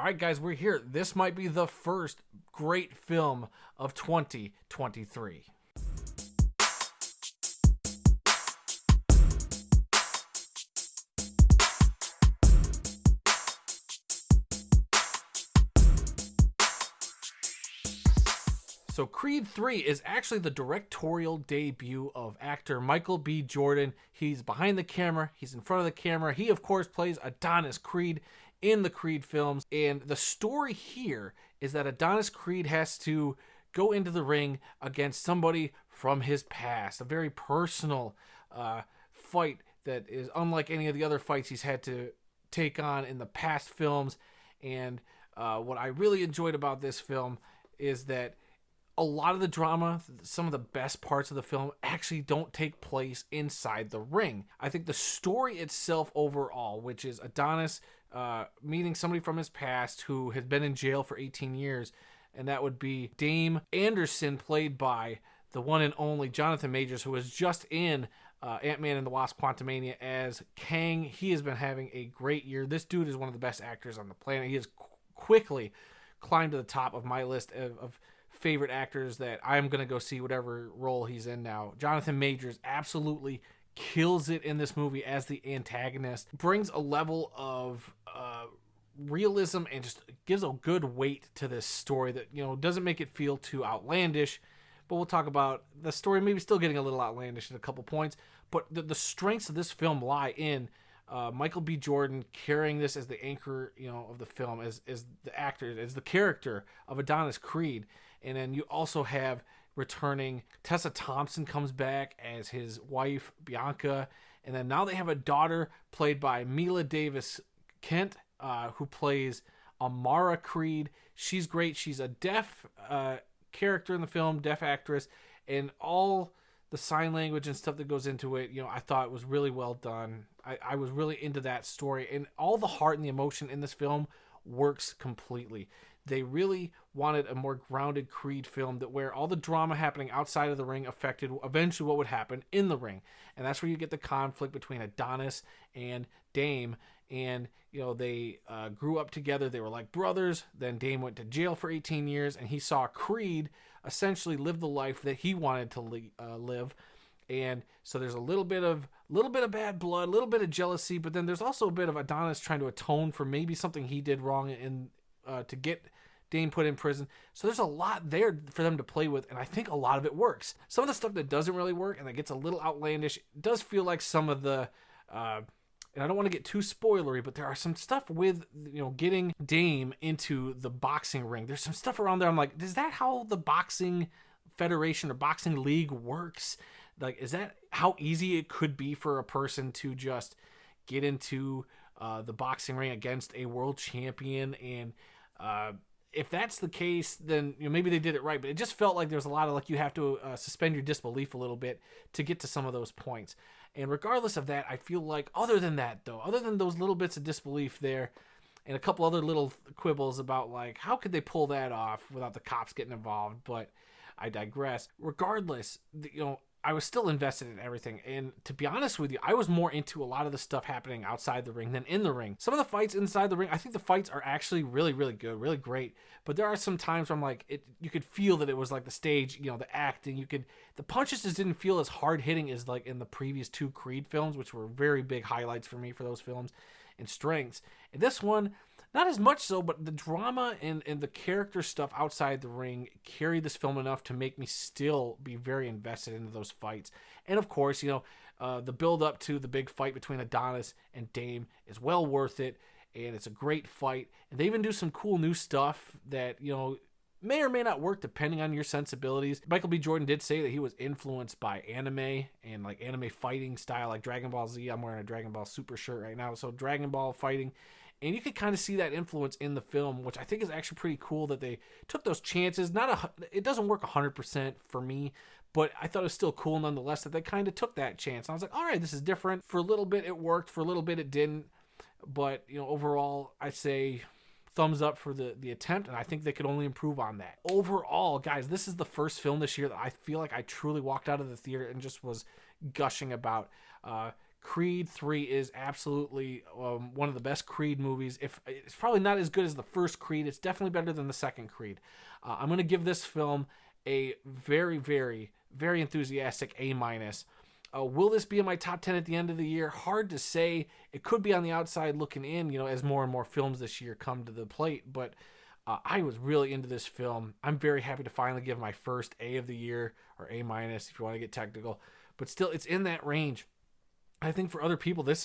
All right, guys, we're here. This might be the first great film of 2023. So Creed 3 is actually the directorial debut of actor Michael B. Jordan. He's behind the camera. He's in front of the camera. He, of course, plays Adonis Creed in the Creed films. And the story here is that Adonis Creed has to go into the ring against somebody from his past. A very personal fight that is unlike any of the other fights he's had to take on in the past films. And what I really enjoyed about this film is that a lot of the drama, some of the best parts of the film actually don't take place inside the ring. I think the story itself overall, which is Adonis meeting somebody from his past who had been in jail for 18 years, and that would be Dame Anderson, played by the one and only Jonathan Majors, who was just in Ant-Man and the Wasp: Quantumania as Kang. He has been having a great year. This dude is one of the best actors on the planet. He has quickly climbed to the top of my list of favorite actors that I'm going to go see whatever role he's in now. Jonathan Majors absolutely kills it in this movie as the antagonist, brings a level of realism and just gives a good weight to this story that, you know, doesn't make it feel too outlandish. But we'll talk about the story maybe still getting a little outlandish at a couple points. But the strengths of this film lie in Michael B. Jordan carrying this as the anchor, you know, of the film, as the actor, as the character of Adonis Creed. And then you also have returning Tessa Thompson comes back as his wife, Bianca. And then now they have a daughter played by Mila Davis-Kent, who plays Amara Creed. She's great. She's a deaf character in the film, deaf actress. And all the sign language and stuff that goes into it, you know, I thought was really well done. I was really into that story. And all the heart and the emotion in this film works completely. They really wanted a more grounded Creed film that where all the drama happening outside of the ring affected eventually what would happen in the ring. And that's where you get the conflict between Adonis and Dame. And, you know, they grew up together. They were like brothers. Then Dame went to jail for 18 years, and he saw Creed essentially live the life that he wanted to live. And so there's a little bit of bad blood, a little bit of jealousy, but then there's also a bit of Adonis trying to atone for maybe something he did wrong in to get Dame put in prison. So there's a lot there for them to play with, and I think a lot of it works. Some of the stuff that doesn't really work and that gets a little outlandish does feel like some of the and I don't want to get too spoilery, but there are some stuff with, you know, getting Dame into the boxing ring. There's some stuff around there. I'm like, is that how the boxing federation or boxing league works? Like, is that how easy it could be for a person to just get into the boxing ring against a world champion? And if that's the case, then, you know, maybe they did it right. But it just felt like there's a lot of, like, you have to suspend your disbelief a little bit to get to some of those points. And regardless of that, I feel like other than that, though, other than those little bits of disbelief there and a couple other little quibbles about, like, how could they pull that off without the cops getting involved? But I digress. Regardless, you know, I was still invested in everything. And to be honest with you, I was more into a lot of the stuff happening outside the ring than in the ring. Some of the fights inside the ring, I think the fights are actually really, really good, really great. But there are some times where I'm like, you could feel that it was like the stage, you know, the acting. The punches just didn't feel as hard hitting as like in the previous two Creed films, which were very big highlights for me for those films and strengths. And this one, not as much so, but the drama and the character stuff outside the ring carried this film enough to make me still be very invested into those fights. And of course, you know, the build up to the big fight between Adonis and Dame is well worth it. And it's a great fight. And they even do some cool new stuff that, you know, may or may not work depending on your sensibilities. Michael B. Jordan did say that he was influenced by anime and like anime fighting style, like Dragon Ball Z. I'm wearing a Dragon Ball Super shirt right now. So Dragon Ball fighting. And you could kind of see that influence in the film, which I think is actually pretty cool that they took those chances. It doesn't work 100% for me, but I thought it was still cool nonetheless that they kind of took that chance. And I was like, all right, this is different. For a little bit it worked, for a little bit it didn't. But, you know, overall, I say thumbs up for the attempt, and I think they could only improve on that. Overall, guys, this is the first film this year that I feel like I truly walked out of the theater and just was gushing about. Creed 3 is absolutely one of the best Creed movies. If it's probably not as good as the first Creed, it's definitely better than the second Creed. I'm going to give this film a very, very, very enthusiastic A-. Will this be in my top 10 at the end of the year? Hard to say. It could be on the outside looking in, as more and more films this year come to the plate. But I was really into this film. I'm very happy to finally give my first A of the year, or A- if you want to get technical. But still, it's in that range. I think for other people, this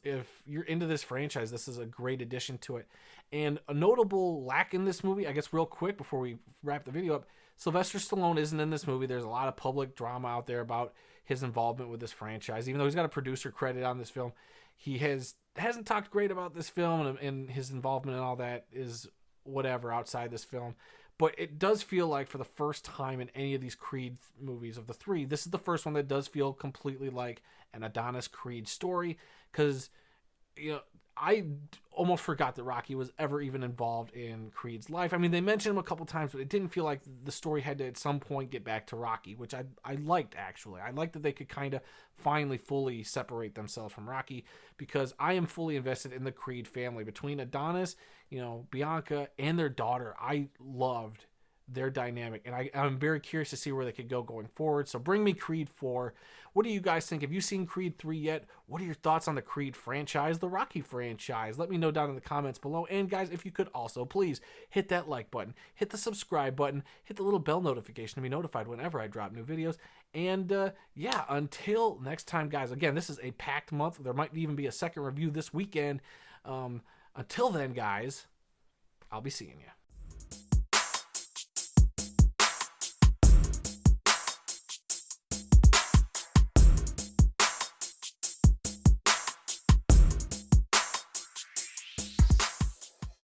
if you're into this franchise, this is a great addition to it. And a notable lack in this movie, I guess real quick before we wrap the video up, Sylvester Stallone isn't in this movie. There's a lot of public drama out there about his involvement with this franchise. Even though he's got a producer credit on this film, he hasn't talked great about this film, and his involvement and all that is whatever outside this film. But it does feel like for the first time in any of these Creed movies of the three, this is the first one that does feel completely like an Adonis Creed story. Because, I almost forgot that Rocky was ever even involved in Creed's life. I mean, they mentioned him a couple times, but it didn't feel like the story had to at some point get back to Rocky, which I liked, actually. I liked that they could kind of finally fully separate themselves from Rocky, because I am fully invested in the Creed family. Between Adonis, Bianca, and their daughter, I loved their dynamic, and I'm very curious to see where they could go going forward. So bring me Creed 4. What do you guys think? Have you seen Creed 3 yet? What are your thoughts on the Creed franchise, the Rocky franchise? Let me know down in the comments below. And guys, if you could also please hit that like button, hit the subscribe button, hit the little bell notification to be notified whenever I drop new videos. And until next time, guys, again, this is a packed month. There might even be a second review this weekend. Until then, guys, I'll be seeing you.